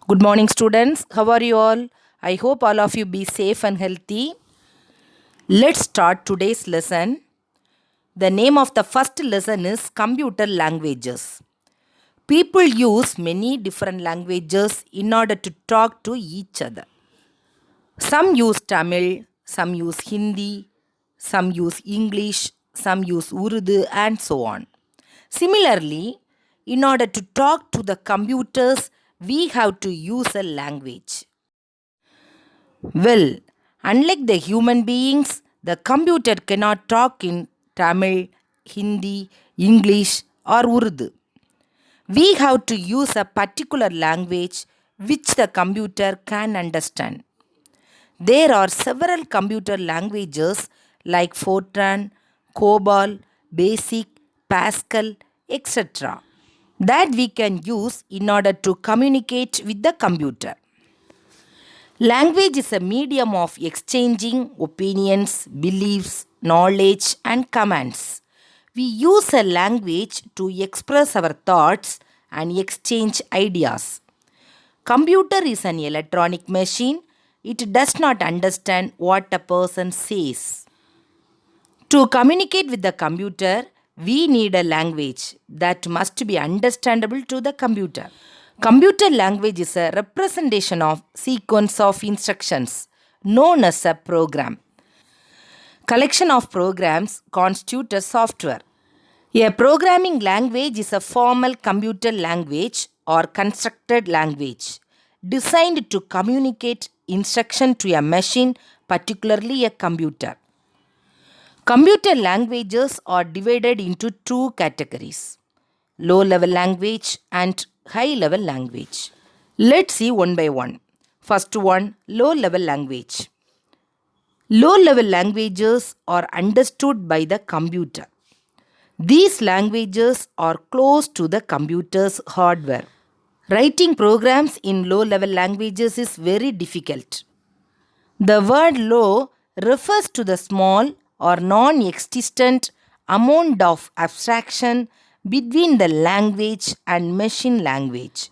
Good morning, students. How are you all? I hope all of you be safe and healthy. Let's start today's lesson. The name of the first lesson is Computer Languages. People use many different languages in order to talk to each other. Some use Tamil, some use Hindi, some use English, some use Urdu, and so on. Similarly, in order to talk to the computers, we have to use a language. Well, unlike the human beings, the computer cannot talk in Tamil, Hindi, English, or Urdu. We have to use a particular language which the computer can understand. There are several computer languages like Fortran, COBOL, BASIC, Pascal, etc. that we can use in order to communicate with the computer. Language is a medium of exchanging opinions, beliefs, knowledge, and commands. We use a language to express our thoughts and exchange ideas. Computer is an electronic machine. It does not understand what a person says. To communicate with the computer, we need a language that must be understandable to the computer. Computer language is a representation of sequence of instructions known as a program. Collection of programs constitute a software. A programming language is a formal computer language or constructed language designed to communicate instruction to a machine, particularly a computer. Computer languages are divided into two categories: low-level language and high-level language. Let's see one by one. First one, low-level language. Low-level languages are understood by the computer. These languages are close to the computer's hardware. Writing programs in low-level languages is very difficult. The word low refers to the small or non-existent amount of abstraction between the language and machine language.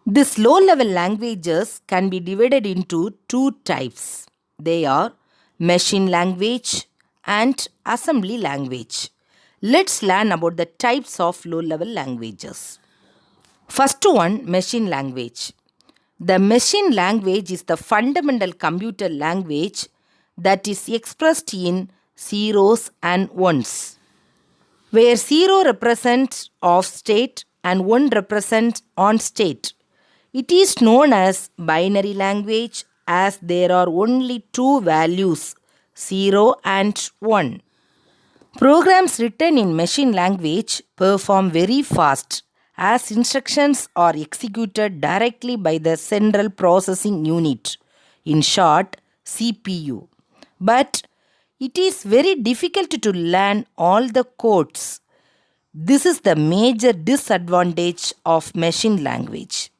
These low-level languages can be divided into two types. They are machine language and assembly language. Let's learn about the types of low-level languages. First one, machine language. The machine language is the fundamental computer language that is expressed in zeros and ones, where 0 represents off state and 1 represents on state. It is known as binary language as there are only two values, 0 and 1. Programs written in machine language perform very fast as instructions are executed directly by the central processing unit, in short, CPU. But it is very difficult to learn all the codes. This is the major disadvantage of machine language.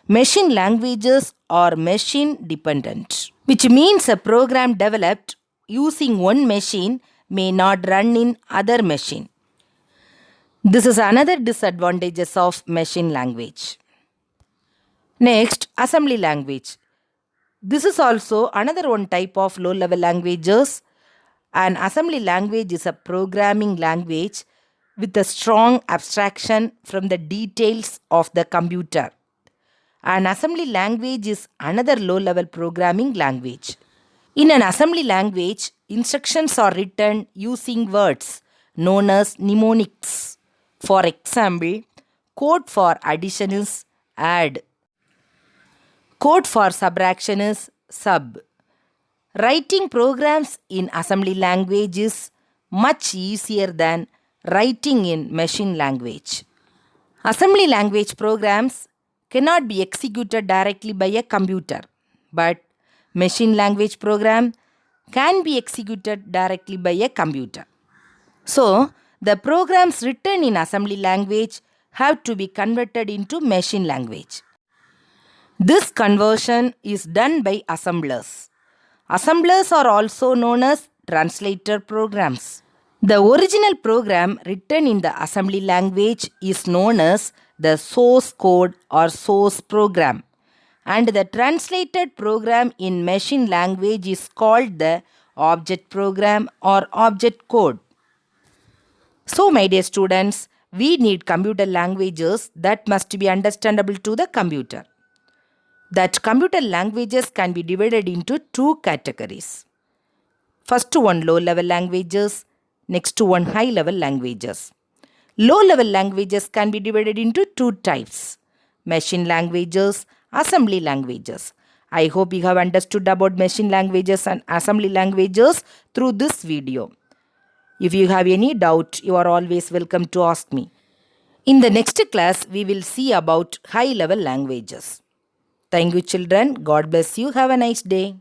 Machine languages are machine dependent, which means a program developed using one machine may not run in other machine. This is another disadvantages of machine language. Next, assembly language. This is also another one type of low-level languages. An assembly language is a programming language with a strong abstraction from the details of the computer. An assembly language is another low-level programming language. In an assembly language, instructions are written using words known as mnemonics. For example, code for addition is add. Code for subtraction is sub. Writing programs in assembly language is much easier than writing in machine language. Assembly language programs cannot be executed directly by a computer, but machine language program can be executed directly by a computer. So, the programs written in assembly language have to be converted into machine language. This conversion is done by assemblers. Assemblers are also known as translator programs. The original program written in the assembly language is known as the source code or source program. and the translated program in machine language is called the object program or object code. So, my dear students, we need computer languages that must be understandable to the computer. That computer languages can be divided into two categories. First one, low level languages, next one, high level languages. Low level languages can be divided into two types: machine languages, assembly languages. I hope you have understood about machine languages and assembly languages through this video. If you have any doubt, you are always welcome to ask me. In the next class, we will see about high level languages. Thank you, children. God bless you. Have a nice day.